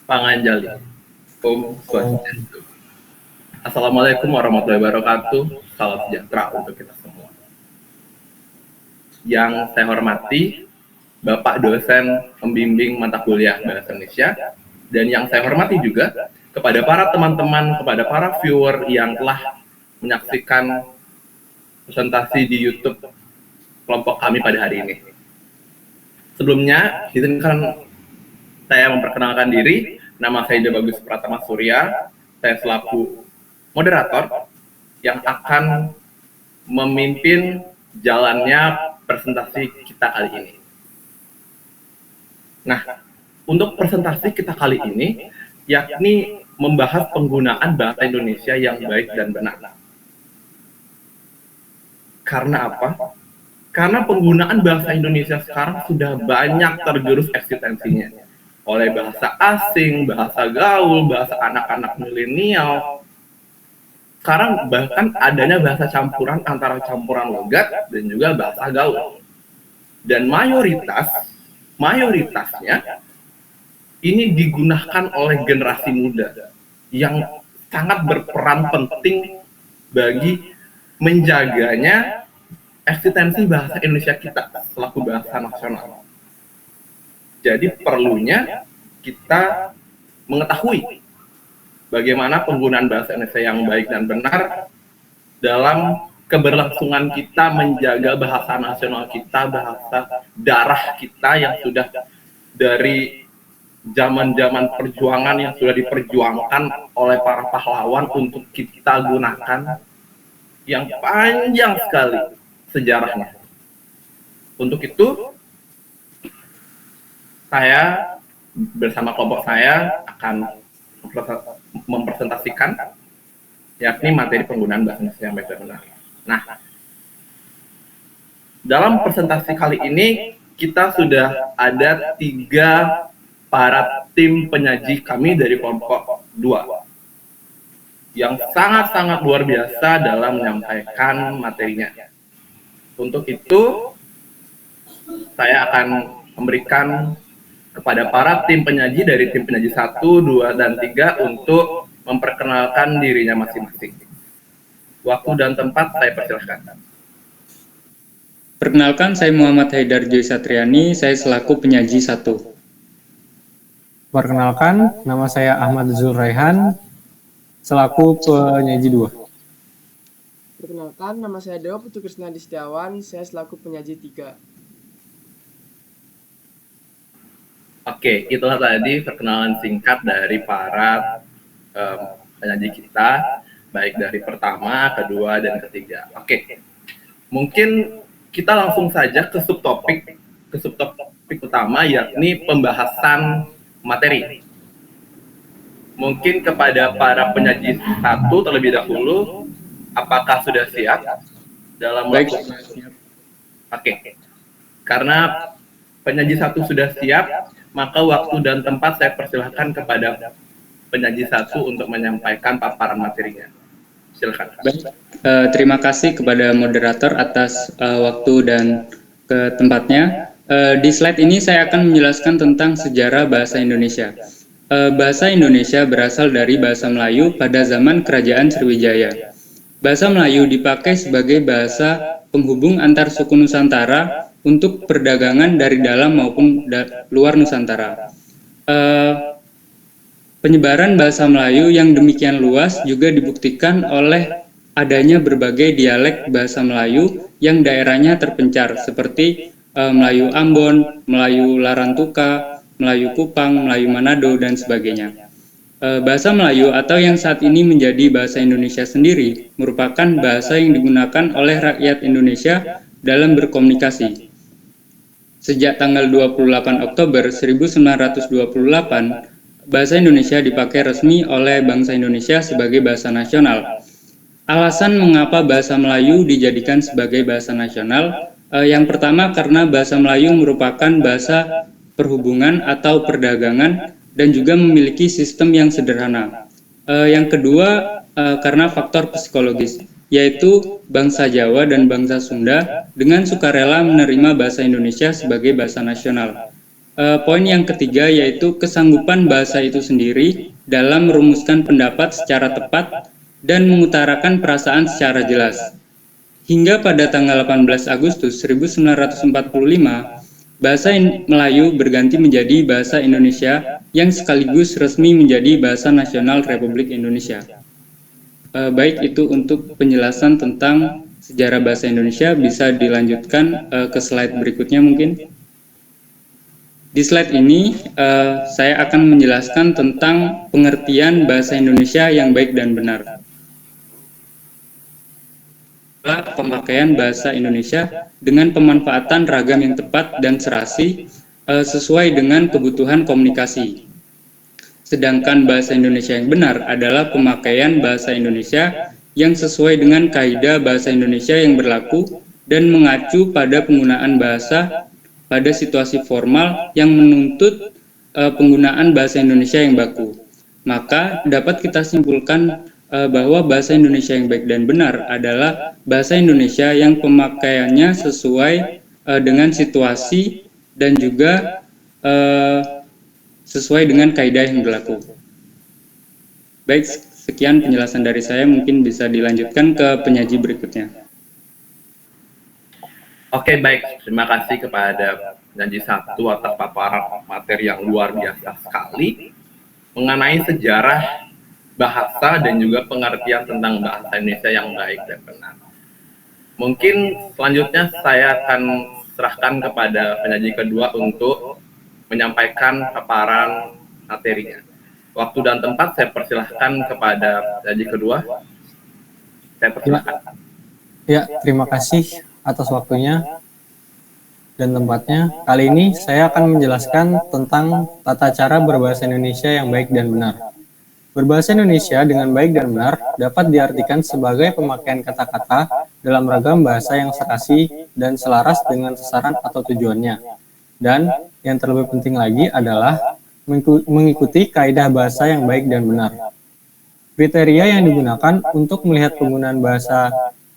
Panganjali. Om Swastiastu. Assalamualaikum warahmatullahi wabarakatuh. Salam sejahtera untuk kita semua. Yang saya hormati Bapak dosen pembimbing mata kuliah Bahasa Indonesia, dan yang saya hormati juga kepada para teman-teman, kepada para viewer yang telah menyaksikan presentasi di YouTube kelompok kami pada hari ini. Sebelumnya, izinkan saya memperkenalkan diri. Nama saya Ida Bagus Pratama Surya. Saya selaku moderator yang akan memimpin jalannya presentasi kita kali ini. Nah, untuk presentasi kita kali ini, yakni membahas penggunaan bahasa Indonesia yang baik dan benar. Karena apa? Karena penggunaan bahasa Indonesia sekarang sudah banyak tergerus eksistensinya oleh bahasa asing, bahasa gaul, bahasa anak-anak milenial. Sekarang bahkan adanya bahasa campuran antara campuran logat dan juga bahasa gaul. Dan mayoritasnya ini digunakan oleh generasi muda yang sangat berperan penting bagi menjaganya eksistensi bahasa Indonesia kita selaku bahasa nasional. Jadi perlunya kita mengetahui bagaimana penggunaan bahasa Indonesia yang baik dan benar dalam keberlangsungan kita menjaga bahasa nasional kita, bahasa darah kita yang sudah dari zaman-zaman perjuangan yang sudah diperjuangkan oleh para pahlawan untuk kita gunakan, yang panjang sekali sejarahnya. Untuk itu, saya bersama kelompok saya akan mempresentasikan yakni materi penggunaan bahasa Indonesia yang baik dan benar. Nah, dalam presentasi kali ini kita sudah ada 3 para tim penyaji kami dari kelompok 2 yang sangat-sangat luar biasa dalam menyampaikan materinya. Untuk itu, saya akan memberikan kepada para tim penyaji dari tim penyaji 1, 2, dan 3 untuk memperkenalkan dirinya masing-masing. Waktu dan tempat saya persilahkan. Perkenalkan, saya Muhammad Haidar Joy Satriani, saya selaku penyaji 1. Perkenalkan, nama saya Ahmad Zulraihan, selaku penyaji 2. Perkenalkan, nama saya Dewa Putu Krisnadi Setiawan, saya selaku penyaji 3. Oke, itulah tadi perkenalan singkat dari para penyaji kita, baik dari pertama, kedua, dan ketiga. Oke, mungkin kita langsung saja ke subtopik utama, yakni pembahasan materi. Mungkin kepada para penyaji 1 terlebih dahulu, apakah sudah siap dalam waktu? Oke, karena penyaji 1 sudah siap, maka waktu dan tempat saya persilahkan kepada penyaji 1 untuk menyampaikan paparan materinya. Silakan. Baik, terima kasih kepada moderator atas waktu dan ke tempatnya. Di slide ini saya akan menjelaskan tentang sejarah bahasa Indonesia. Bahasa Indonesia berasal dari bahasa Melayu pada zaman Kerajaan Sriwijaya. Bahasa Melayu dipakai sebagai bahasa penghubung antar suku Nusantara untuk perdagangan dari dalam maupun luar Nusantara. Penyebaran bahasa Melayu yang demikian luas juga dibuktikan oleh adanya berbagai dialek bahasa Melayu yang daerahnya terpencar seperti Melayu Ambon, Melayu Larantuka, Melayu Kupang, Melayu Manado, dan sebagainya. Bahasa Melayu atau yang saat ini menjadi bahasa Indonesia sendiri merupakan bahasa yang digunakan oleh rakyat Indonesia dalam berkomunikasi. Sejak tanggal 28 Oktober 1928, bahasa Indonesia dipakai resmi oleh bangsa Indonesia sebagai bahasa nasional. Alasan mengapa bahasa Melayu dijadikan sebagai bahasa nasional, yang pertama karena bahasa Melayu merupakan bahasa perhubungan atau perdagangan dan juga memiliki sistem yang sederhana. Yang kedua, karena faktor psikologis, yaitu bangsa Jawa dan bangsa Sunda dengan sukarela menerima bahasa Indonesia sebagai bahasa nasional. Poin yang ketiga yaitu kesanggupan bahasa itu sendiri dalam merumuskan pendapat secara tepat dan mengutarakan perasaan secara jelas. Hingga pada tanggal 18 Agustus 1945, bahasa Melayu berganti menjadi bahasa Indonesia yang sekaligus resmi menjadi bahasa nasional Republik Indonesia. Baik, itu untuk penjelasan tentang sejarah bahasa Indonesia. Bisa dilanjutkan ke slide berikutnya mungkin. Di slide ini saya akan menjelaskan tentang pengertian bahasa Indonesia yang baik dan benar. Pemakaian bahasa Indonesia dengan pemanfaatan ragam yang tepat dan serasi sesuai dengan kebutuhan komunikasi. Sedangkan bahasa Indonesia yang benar adalah pemakaian bahasa Indonesia yang sesuai dengan kaidah bahasa Indonesia yang berlaku dan mengacu pada penggunaan bahasa pada situasi formal yang menuntut penggunaan bahasa Indonesia yang baku. Maka dapat kita simpulkan bahwa bahasa Indonesia yang baik dan benar adalah bahasa Indonesia yang pemakaiannya sesuai dengan situasi dan juga sesuai dengan kaidah yang berlaku. Baik, sekian penjelasan dari saya, mungkin bisa dilanjutkan ke penyaji berikutnya. Oke, baik. Terima kasih kepada penyaji satu atas paparan materi yang luar biasa sekali mengenai sejarah bahasa dan juga pengertian tentang bahasa Indonesia yang baik dan benar. Mungkin selanjutnya saya akan serahkan kepada penyaji kedua untuk menyampaikan paparan materinya. Waktu dan tempat saya persilahkan kepada penyaji kedua. Saya persilahkan. Ya, terima kasih atas waktunya dan tempatnya. Kali ini saya akan menjelaskan tentang tata cara berbahasa Indonesia yang baik dan benar. Berbahasa Indonesia dengan baik dan benar dapat diartikan sebagai pemakaian kata-kata dalam ragam bahasa yang serasi dan selaras dengan sasaran atau tujuannya. Dan yang terlebih penting lagi adalah mengikuti kaidah bahasa yang baik dan benar. Kriteria yang digunakan untuk melihat penggunaan bahasa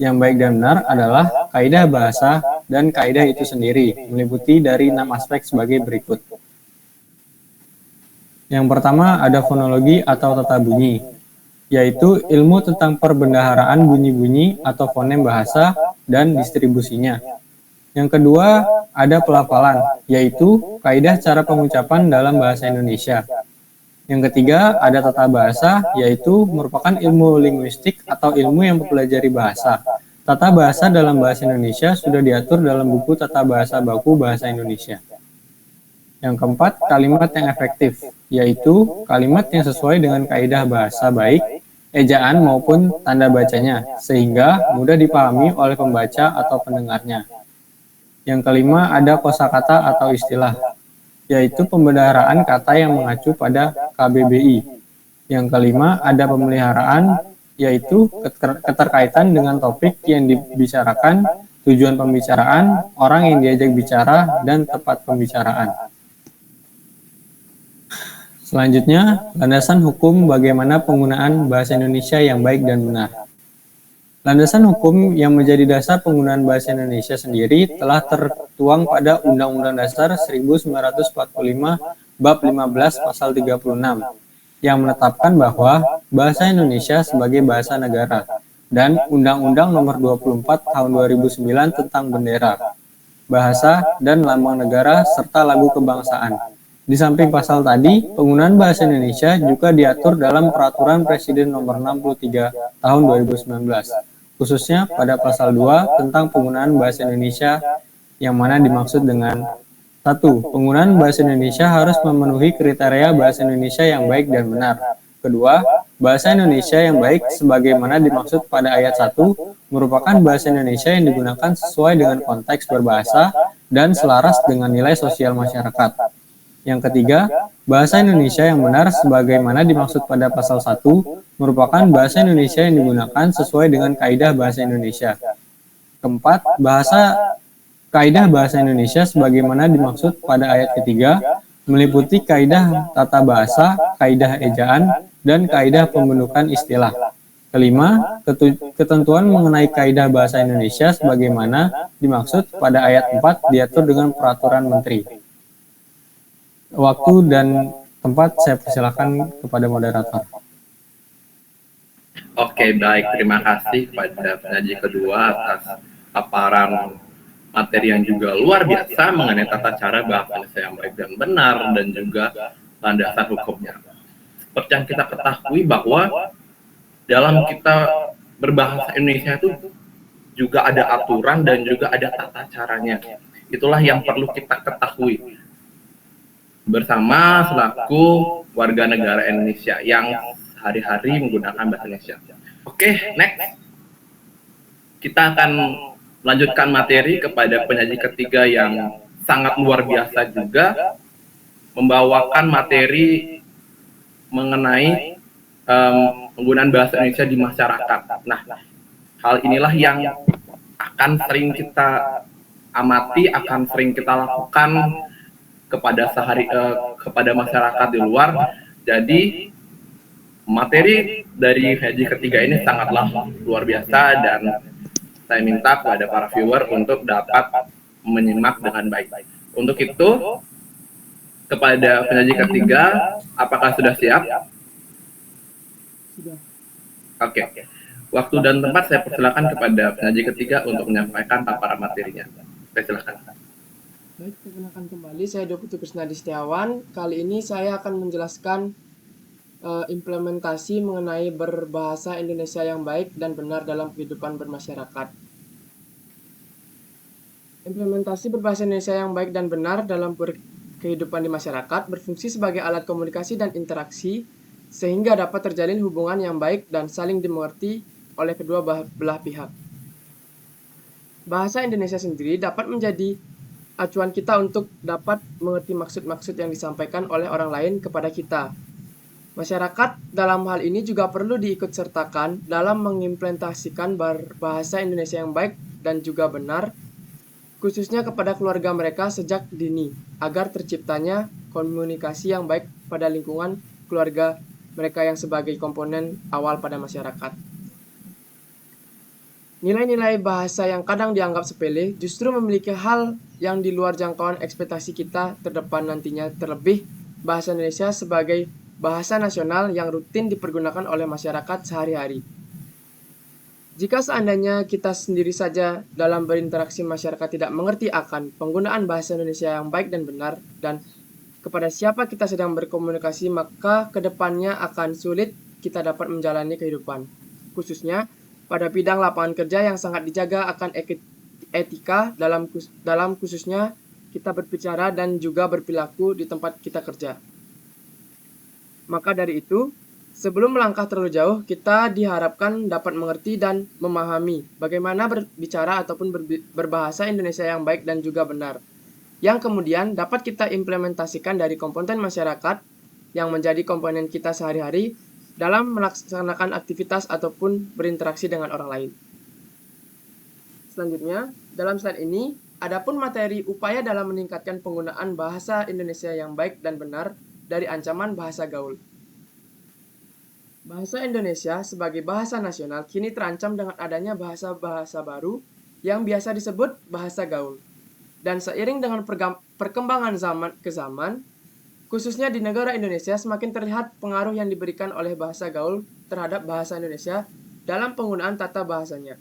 yang baik dan benar adalah kaidah bahasa dan kaidah itu sendiri, meliputi dari 6 aspek sebagai berikut. Yang pertama ada fonologi atau tata bunyi, yaitu ilmu tentang perbendaharaan bunyi-bunyi atau fonem bahasa dan distribusinya. Yang kedua ada pelafalan, yaitu kaidah cara pengucapan dalam bahasa Indonesia. Yang ketiga ada tata bahasa, yaitu merupakan ilmu linguistik atau ilmu yang mempelajari bahasa. Tata bahasa dalam bahasa Indonesia sudah diatur dalam buku Tata Bahasa Baku Bahasa Indonesia. Yang keempat, kalimat yang efektif, yaitu kalimat yang sesuai dengan kaidah bahasa baik, ejaan maupun tanda bacanya, sehingga mudah dipahami oleh pembaca atau pendengarnya. Yang kelima, ada kosakata atau istilah, yaitu pembendaharaan kata yang mengacu pada KBBI. Yang kelima, ada pemeliharaan, yaitu keterkaitan dengan topik yang dibicarakan, tujuan pembicaraan, orang yang diajak bicara, dan tempat pembicaraan. Selanjutnya, landasan hukum bagaimana penggunaan bahasa Indonesia yang baik dan benar. Landasan hukum yang menjadi dasar penggunaan bahasa Indonesia sendiri telah tertuang pada Undang-Undang Dasar 1945 Bab 15 Pasal 36 yang menetapkan bahwa bahasa Indonesia sebagai bahasa negara dan Undang-Undang Nomor 24 Tahun 2009 tentang bendera, bahasa, dan lambang negara serta lagu kebangsaan. Di samping pasal tadi, penggunaan bahasa Indonesia juga diatur dalam Peraturan Presiden Nomor 63 Tahun 2019, khususnya pada pasal 2 tentang penggunaan bahasa Indonesia yang mana dimaksud dengan 1. Penggunaan bahasa Indonesia harus memenuhi kriteria bahasa Indonesia yang baik dan benar. Kedua, bahasa Indonesia yang baik sebagaimana dimaksud pada ayat 1 merupakan bahasa Indonesia yang digunakan sesuai dengan konteks berbahasa dan selaras dengan nilai sosial masyarakat. Yang ketiga, bahasa Indonesia yang benar sebagaimana dimaksud pada pasal 1 merupakan bahasa Indonesia yang digunakan sesuai dengan kaidah bahasa Indonesia. Keempat, kaidah bahasa Indonesia sebagaimana dimaksud pada ayat ketiga meliputi kaidah tata bahasa, kaidah ejaan, dan kaidah pembentukan istilah. Kelima, ketentuan mengenai kaidah bahasa Indonesia sebagaimana dimaksud pada ayat 4 diatur dengan peraturan menteri. Waktu dan tempat saya persilakan kepada moderator. Oke, baik. Terima kasih kepada penyaji kedua atas paparan materi yang juga luar biasa mengenai tata cara bahasa Indonesia yang baik dan benar dan juga landasan hukumnya. Seperti yang kita ketahui bahwa dalam kita berbahasa Indonesia itu juga ada aturan dan juga ada tata caranya. Itulah yang perlu kita ketahui bersama selaku warga negara Indonesia yang hari-hari menggunakan bahasa Indonesia. Oke, next. Kita akan melanjutkan materi kepada penyaji ketiga yang sangat luar biasa juga, membawakan materi mengenai penggunaan bahasa Indonesia di masyarakat. Nah, hal inilah yang akan sering kita amati, akan sering kita lakukan kepada masyarakat di luar. Jadi materi dari Haji ketiga ini sangatlah luar biasa dan saya minta kepada para viewer untuk dapat menyimak dengan baik. Untuk itu, kepada penyaji ketiga, apakah sudah siap? Sudah. Oke. Waktu dan tempat saya persilakan kepada penyaji ketiga untuk menyampaikan paparan materinya. Saya silakan. Baik, perkenalkan kembali, saya Dr. Krisnadi Setiawan. Kali ini saya akan menjelaskan implementasi mengenai berbahasa Indonesia yang baik dan benar dalam kehidupan bermasyarakat. Implementasi berbahasa Indonesia yang baik dan benar dalam kehidupan di masyarakat berfungsi sebagai alat komunikasi dan interaksi sehingga dapat terjalin hubungan yang baik dan saling dimengerti oleh kedua belah pihak. Bahasa Indonesia sendiri dapat menjadi acuan kita untuk dapat mengerti maksud-maksud yang disampaikan oleh orang lain kepada kita. Masyarakat dalam hal ini juga perlu diikutsertakan dalam mengimplementasikan bahasa Indonesia yang baik dan juga benar, khususnya kepada keluarga mereka sejak dini, agar terciptanya komunikasi yang baik pada lingkungan keluarga mereka yang sebagai komponen awal pada masyarakat. Nilai-nilai bahasa yang kadang dianggap sepele justru memiliki hal yang di luar jangkauan ekspektasi kita terdepan nantinya, terlebih bahasa Indonesia sebagai bahasa nasional yang rutin dipergunakan oleh masyarakat sehari-hari. Jika seandainya kita sendiri saja dalam berinteraksi masyarakat tidak mengerti akan penggunaan bahasa Indonesia yang baik dan benar dan kepada siapa kita sedang berkomunikasi, maka kedepannya akan sulit kita dapat menjalani kehidupan. Khususnya pada bidang lapangan kerja yang sangat dijaga akan etika dalam khususnya kita berbicara dan juga berperilaku di tempat kita kerja. Maka dari itu, sebelum melangkah terlalu jauh, kita diharapkan dapat mengerti dan memahami bagaimana berbicara ataupun berbahasa Indonesia yang baik dan juga benar, yang kemudian dapat kita implementasikan dari komponen masyarakat yang menjadi komponen kita sehari-hari dalam melaksanakan aktivitas ataupun berinteraksi dengan orang lain. Selanjutnya, dalam slide ini, adapun materi upaya dalam meningkatkan penggunaan bahasa Indonesia yang baik dan benar dari ancaman bahasa gaul. Bahasa Indonesia sebagai bahasa nasional kini terancam dengan adanya bahasa-bahasa baru yang biasa disebut bahasa gaul. Dan seiring dengan perkembangan zaman ke zaman, khususnya di negara Indonesia semakin terlihat pengaruh yang diberikan oleh bahasa gaul terhadap bahasa Indonesia dalam penggunaan tata bahasanya.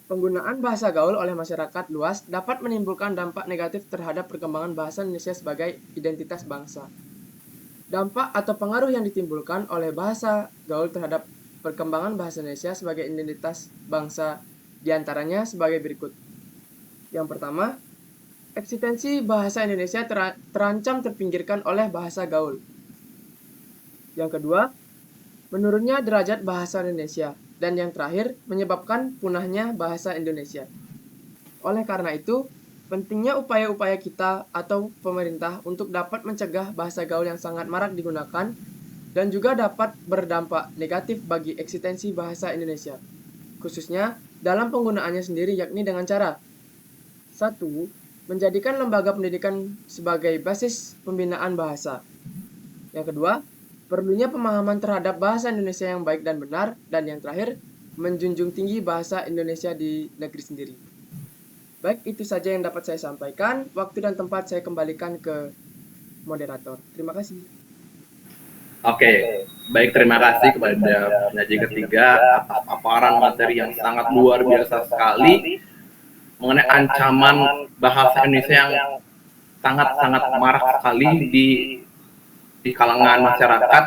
Penggunaan bahasa gaul oleh masyarakat luas dapat menimbulkan dampak negatif terhadap perkembangan bahasa Indonesia sebagai identitas bangsa. Dampak atau pengaruh yang ditimbulkan oleh bahasa gaul terhadap perkembangan bahasa Indonesia sebagai identitas bangsa diantaranya sebagai berikut. Yang pertama, eksistensi bahasa Indonesia terancam terpinggirkan oleh bahasa gaul. Yang kedua, menurunnya derajat bahasa Indonesia. Dan yang terakhir, menyebabkan punahnya bahasa Indonesia. Oleh karena itu, pentingnya upaya-upaya kita atau pemerintah untuk dapat mencegah bahasa gaul yang sangat marak digunakan dan juga dapat berdampak negatif bagi eksistensi bahasa Indonesia, khususnya dalam penggunaannya sendiri, yakni dengan cara 1. Menjadikan lembaga pendidikan sebagai basis pembinaan bahasa. Yang kedua, perlunya pemahaman terhadap bahasa Indonesia yang baik dan benar, dan yang terakhir, menjunjung tinggi bahasa Indonesia di negeri sendiri. Baik, itu saja yang dapat saya sampaikan. Waktu dan tempat saya kembalikan ke moderator. Terima kasih. Oke, baik, terima kasih kepada penyaji ketiga atas paparan materi yang sangat luar biasa sekali mengenai ancaman bahasa Indonesia yang sangat-sangat marak sekali di kalangan masyarakat,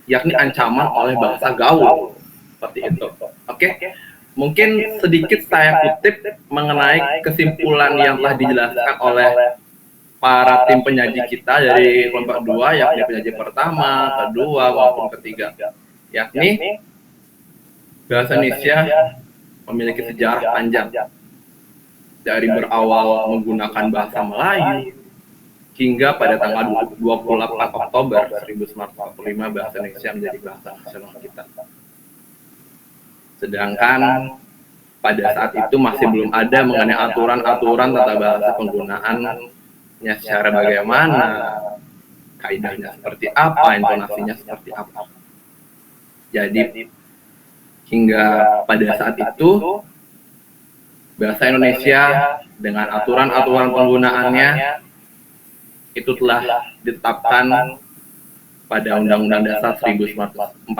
yakni ancaman oleh bahasa gaul, seperti itu. Oke, mungkin sedikit saya kutip mengenai kesimpulan yang telah dijelaskan oleh para tim penyaji kita dari kelompok 2, yakni penyaji pertama, kedua, maupun ketiga, yakni bahasa Indonesia memiliki sejarah panjang dari berawal menggunakan bahasa Melayu hingga pada tanggal 28 Oktober 1945 bahasa Indonesia menjadi bahasa nasional kita. Sedangkan pada saat itu masih belum ada mengenai aturan-aturan tata bahasa penggunaannya secara bagaimana, kaidahnya seperti apa, intonasinya seperti apa. Jadi hingga pada saat itu bahasa Indonesia dengan aturan-aturan penggunaannya itu telah ditetapkan pada Undang-Undang Dasar 1945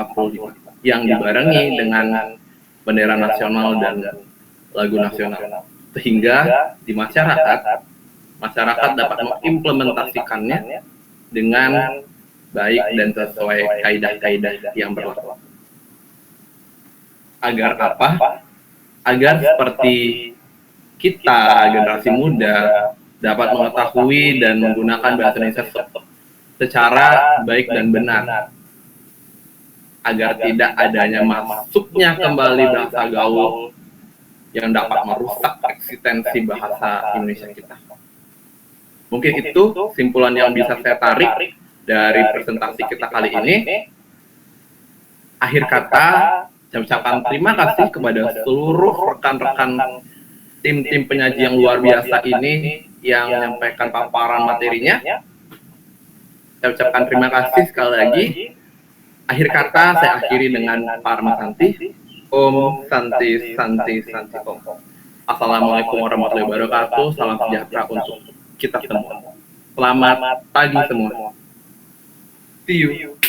yang dibarengi dengan bendera nasional dan lagu nasional, sehingga di masyarakat dapat mengimplementasikannya dengan baik dan sesuai kaidah-kaidah yang berlaku. Agar apa? Agar seperti kita, generasi muda, dapat mengetahui dan menggunakan bahasa Indonesia secara baik dan benar, agar tidak adanya masuknya kembali bahasa gaul yang dapat merusak eksistensi bahasa Indonesia kita. Mungkin itu simpulan yang bisa saya tarik dari presentasi kita kali ini. Akhir kata, saya ucapkan terima kasih kepada seluruh rekan-rekan tim-tim penyaji yang luar biasa ini yang menyampaikan paparan materinya. Saya ucapkan terima kasih sekali lagi. Akhir kata saya akhiri dengan Parma Santi. Om Santi Santi Santi Om. Assalamualaikum warahmatullahi wabarakatuh. Salam sejahtera untuk kita semua. Selamat pagi semua. See you.